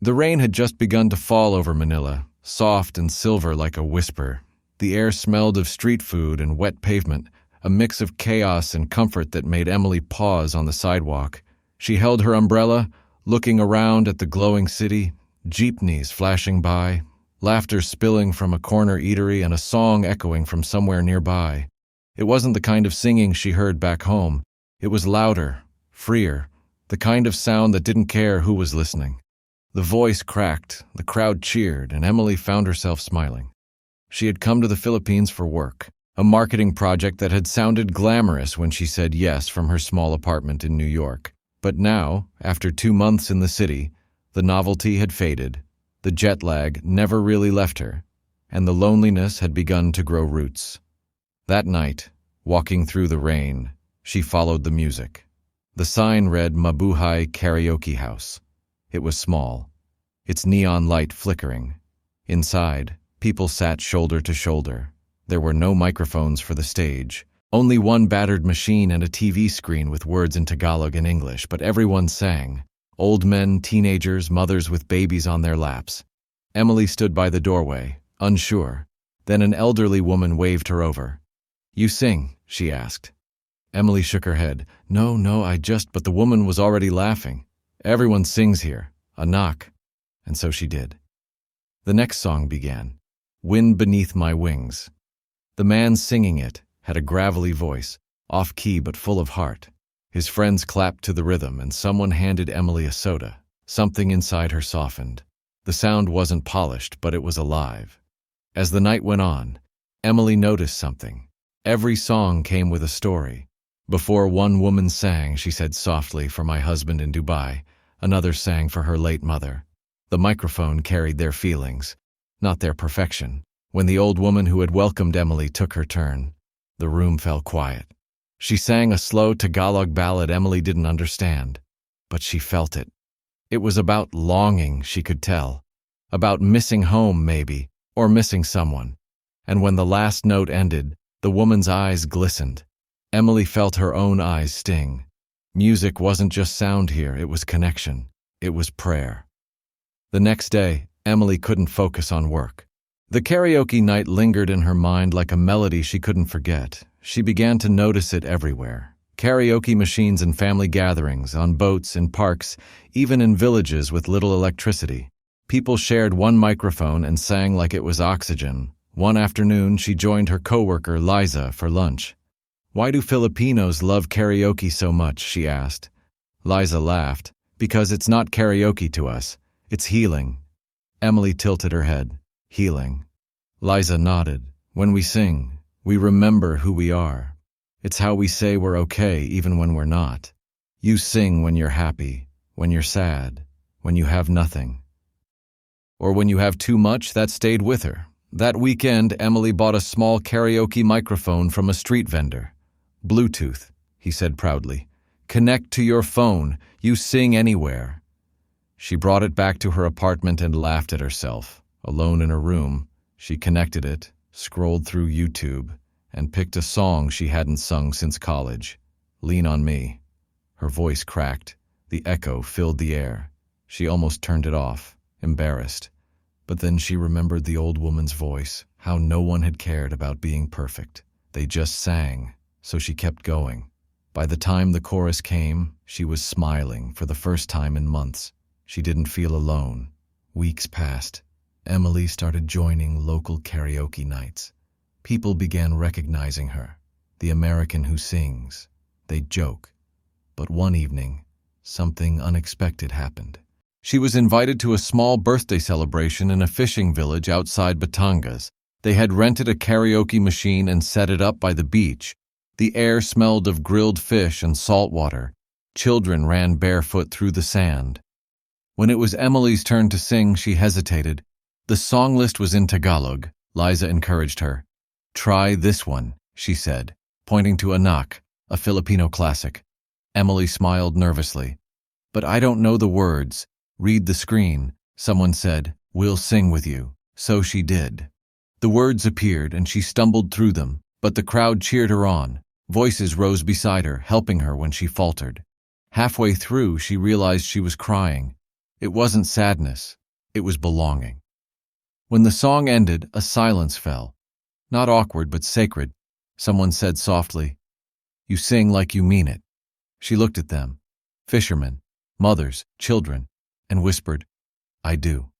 The rain had just begun to fall over Manila, soft and silver like a whisper. The air smelled of street food and wet pavement, a mix of chaos and comfort that made Emily pause on the sidewalk. She held her umbrella, looking around at the glowing city, jeepneys flashing by, laughter spilling from a corner eatery and a song echoing from somewhere nearby. It wasn't the kind of singing she heard back home. It was louder, freer, the kind of sound that didn't care who was listening. The voice cracked, the crowd cheered, and Emily found herself smiling. She had come to the Philippines for work, a marketing project that had sounded glamorous when she said yes from her small apartment in New York. But now, after 2 months in the city, the novelty had faded, the jet lag never really left her, and the loneliness had begun to grow roots. That night, walking through the rain, she followed the music. The sign read Mabuhay Karaoke House. It was small, its neon light flickering. Inside, people sat shoulder to shoulder. There were no microphones for the stage, only one battered machine and a TV screen with words in Tagalog and English, but everyone sang. Old men, teenagers, mothers with babies on their laps. Emily stood by the doorway, unsure. Then an elderly woman waved her over. "You sing?" she asked. Emily shook her head. No, but the woman was already laughing. "Everyone sings here. A knock." And so she did. The next song began, Wind Beneath My Wings. The man singing it had a gravelly voice, off-key but full of heart. His friends clapped to the rhythm, and someone handed Emily a soda. Something inside her softened. The sound wasn't polished, but it was alive. As the night went on, Emily noticed something. Every song came with a story. Before one woman sang, she said softly, "For my husband in Dubai." Another sang for her late mother. The microphone carried their feelings, not their perfection. When the old woman who had welcomed Emily took her turn, the room fell quiet. She sang a slow Tagalog ballad Emily didn't understand, but she felt it. It was about longing, she could tell. About missing home, maybe, or missing someone. And when the last note ended, the woman's eyes glistened. Emily felt her own eyes sting. Music wasn't just sound here, it was connection. It was prayer. The next day, Emily couldn't focus on work. The karaoke night lingered in her mind like a melody she couldn't forget. She began to notice it everywhere. Karaoke machines in family gatherings, on boats, in parks, even in villages with little electricity. People shared one microphone and sang like it was oxygen. One afternoon, she joined her coworker, Liza, for lunch. "Why do Filipinos love karaoke so much?" she asked. Liza laughed. "Because it's not karaoke to us. It's healing." Emily tilted her head. "Healing." Liza nodded. "When we sing, we remember who we are. It's how we say we're okay even when we're not. You sing when you're happy, when you're sad, when you have nothing. Or when you have too much." That stayed with her. That weekend, Emily bought a small karaoke microphone from a street vendor. "Bluetooth," he said proudly. "Connect to your phone. You sing anywhere." She brought it back to her apartment and laughed at herself. Alone in her room, she connected it, scrolled through YouTube, and picked a song she hadn't sung since college. "Lean on Me." Her voice cracked. The echo filled the air. She almost turned it off, embarrassed. But then she remembered the old woman's voice, how no one had cared about being perfect. They just sang, so she kept going. By the time the chorus came, she was smiling for the first time in months. She didn't feel alone. Weeks passed. Emily started joining local karaoke nights. People began recognizing her, the American who sings. They'd joke. But one evening, something unexpected happened. She was invited to a small birthday celebration in a fishing village outside Batangas. They had rented a karaoke machine and set it up by the beach. The air smelled of grilled fish and salt water. Children ran barefoot through the sand. When it was Emily's turn to sing, she hesitated. The song list was in Tagalog. Liza encouraged her. "Try this one," she said, pointing to Anak, a Filipino classic. Emily smiled nervously. "But I don't know the words." "Read the screen," someone said. "We'll sing with you." So she did. The words appeared and she stumbled through them, but the crowd cheered her on. Voices rose beside her, helping her when she faltered. Halfway through, she realized she was crying. It wasn't sadness, it was belonging. When the song ended, a silence fell. Not awkward, but sacred. Someone said softly, "You sing like you mean it." She looked at them, fishermen, mothers, children, and whispered, "I do."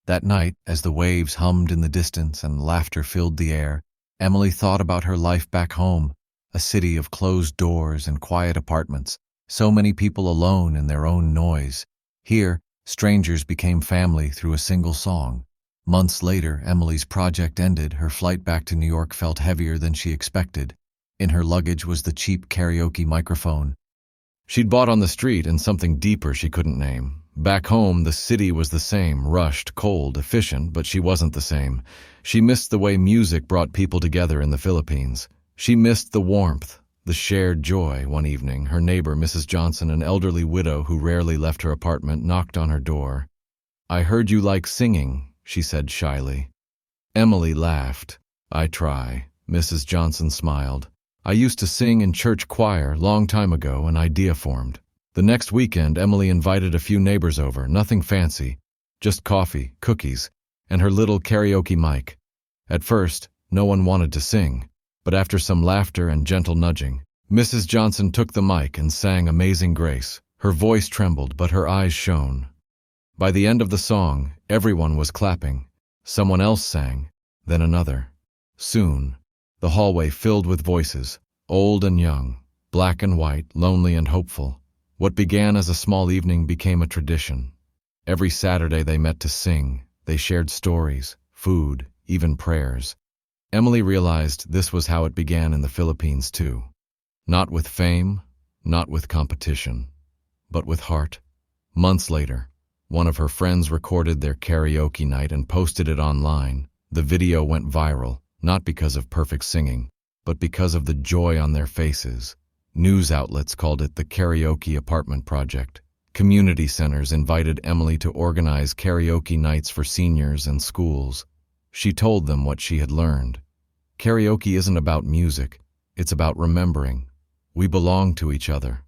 That night, as the waves hummed in the distance and laughter filled the air, Emily thought about her life back home, a city of closed doors and quiet apartments, so many people alone in their own noise. Here, strangers became family through a single song. Months later, Emily's project ended. Her flight back to New York felt heavier than she expected. In her luggage was the cheap karaoke microphone she'd bought on the street and something deeper she couldn't name. Back home, the city was the same, rushed, cold, efficient, but she wasn't the same. She missed the way music brought people together in the Philippines. She missed the warmth, the shared joy. One evening, her neighbor, Mrs. Johnson, an elderly widow who rarely left her apartment, knocked on her door. "I heard you like singing," she said shyly. Emily laughed. "I try." Mrs. Johnson smiled. "I used to sing in church choir long time ago. An idea formed." The next weekend, Emily invited a few neighbors over, nothing fancy, just coffee, cookies, and her little karaoke mic. At first, no one wanted to sing, but after some laughter and gentle nudging, Mrs. Johnson took the mic and sang Amazing Grace. Her voice trembled, but her eyes shone. By the end of the song, everyone was clapping. Someone else sang, then another. Soon, the hallway filled with voices, old and young, black and white, lonely and hopeful. What began as a small evening became a tradition. Every Saturday they met to sing. They shared stories, food, even prayers. Emily realized this was how it began in the Philippines too. Not with fame, not with competition, but with heart. Months later, one of her friends recorded their karaoke night and posted it online. The video went viral, not because of perfect singing, but because of the joy on their faces. News outlets called it the Karaoke Apartment Project. Community centers invited Emily to organize karaoke nights for seniors and schools. She told them what she had learned. Karaoke isn't about music, it's about remembering. We belong to each other.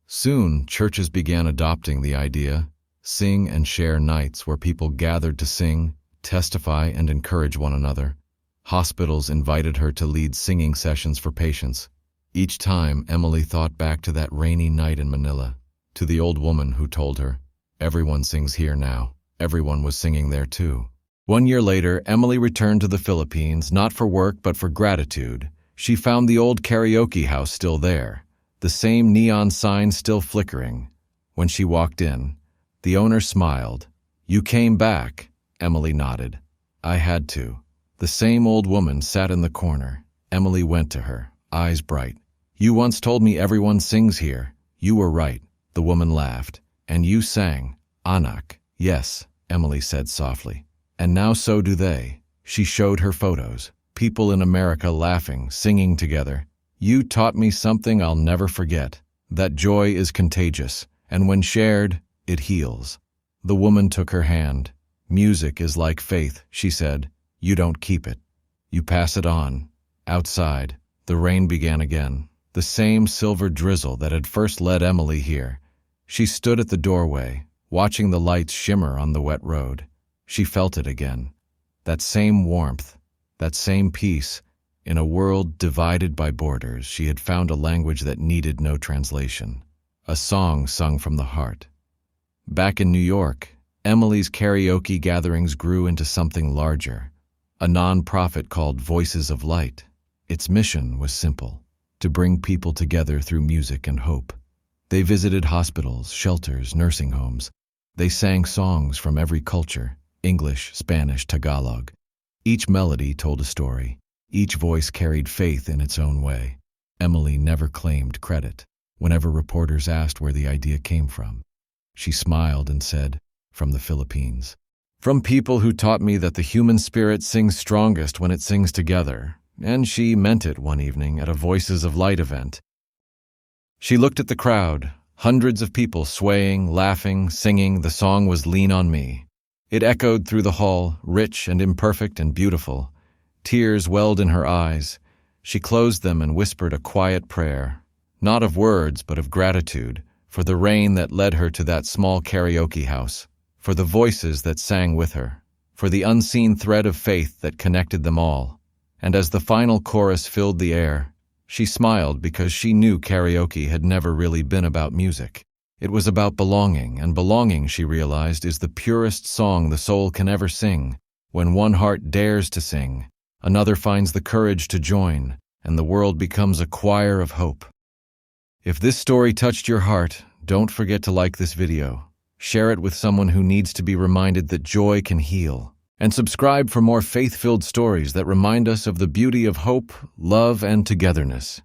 Soon, churches began adopting the idea. Sing and share nights where people gathered to sing, testify, and encourage one another. Hospitals invited her to lead singing sessions for patients. Each time, Emily thought back to that rainy night in Manila, to the old woman who told her, "Everyone sings here now." Everyone was singing there too. 1 year later, Emily returned to the Philippines, not for work but for gratitude. She found the old karaoke house still there, the same neon sign still flickering. When she walked in, the owner smiled. "You came back," Emily nodded. "I had to." The same old woman sat in the corner. Emily went to her, eyes bright. "You once told me everyone sings here. You were right." The woman laughed. "And you sang, Anak." "Yes," Emily said softly. "And now so do they." She showed her photos. People in America laughing, singing together. "You taught me something I'll never forget. That joy is contagious, and when shared, it heals." The woman took her hand. "Music is like faith," she said. "You don't keep it. You pass it on." Outside, the rain began again. The same silver drizzle that had first led Emily here. She stood at the doorway, watching the lights shimmer on the wet road. She felt it again. That same warmth, that same peace. In a world divided by borders, she had found a language that needed no translation. A song sung from the heart. Back in New York, Emily's karaoke gatherings grew into something larger. A non-profit called Voices of Light. Its mission was simple: to bring people together through music and hope. They visited hospitals, shelters, nursing homes. They sang songs from every culture: English, Spanish, Tagalog. Each melody told a story. Each voice carried faith in its own way. Emily never claimed credit. Whenever reporters asked where the idea came from, she smiled and said, "From the Philippines. From people who taught me that the human spirit sings strongest when it sings together." And she meant it one evening at a Voices of Light event. She looked at the crowd, hundreds of people swaying, laughing, singing. The song was "Lean on Me." It echoed through the hall, rich and imperfect and beautiful. Tears welled in her eyes. She closed them and whispered a quiet prayer, not of words but of gratitude, for the rain that led her to that small karaoke house, for the voices that sang with her, for the unseen thread of faith that connected them all. And as the final chorus filled the air, she smiled because she knew karaoke had never really been about music. It was about belonging, and belonging, she realized, is the purest song the soul can ever sing. When one heart dares to sing, another finds the courage to join, and the world becomes a choir of hope. If this story touched your heart, don't forget to like this video, share it with someone who needs to be reminded that joy can heal, and subscribe for more faith-filled stories that remind us of the beauty of hope, love, and togetherness.